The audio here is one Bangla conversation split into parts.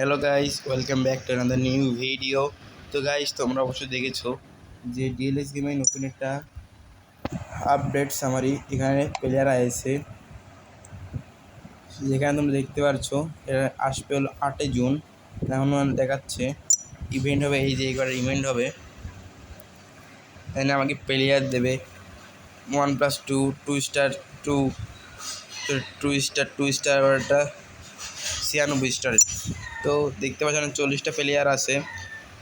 Hello guys, welcome back to another new video. তো গাইস, তোমরা অবশ্যই দেখেছো যে ডিএলএস গেমে নতুন একটা আপডেট সামারি এখানে প্লেয়ার আছে, যেখানে তোমরা দেখতে পারছো এটা আসবে হলো 8 জুন। এখন দেখাচ্ছে ইভেন্ট হবে, এই যে এবার ইভেন্ট হবে। এখানে আমাকে প্লেয়ার দেবে 1+2 2 স্টার 2 2 স্টার একটা 96 স্টার। তো দেখতে পাচ্ছেন 40টা প্লেয়ার আছে।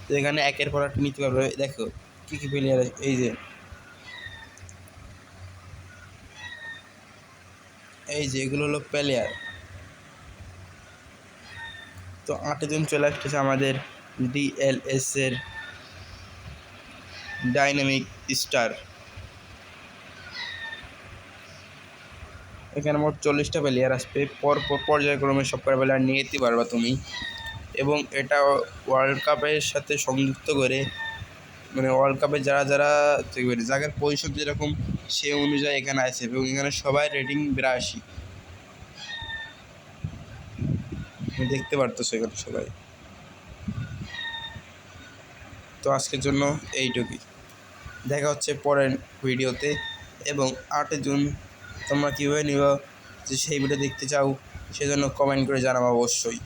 তো এখানে একের পর একটা নিতে পারবে। দেখো কী কী প্লেয়ার আছে, এই যে এগুলো হলো প্লেয়ার। তো 8 জন চলে আসতেছে আমাদের ডিএলএস এর ডাইনামিক স্টার। এখানে মোট 40টা প্লেয়ার আসবে, পর্যায়ক্রমে সব প্লেয়ার নিয়ে যেতে পারবা তুমি। এবং এটা ওয়ার্ল্ড কাপের সাথে সংযুক্ত করে, মানে ওয়ার্ল্ড কাপে যারা যারা যাদের পজিশন যেরকম সে অনুযায়ী এখানে আছে। এবং এখানে সবাই রেটিং 82 দেখতে পারতেছো এখানে সবাই। তো আজকের জন্য এইটুকুই, দেখা হচ্ছে পরের ভিডিওতে। এবং 8 জুন তোমরা কীভাবে নিবা, যে সেই ভিডিও দেখতে চাও সেজন্য কমেন্ট করে জানাবো অবশ্যই।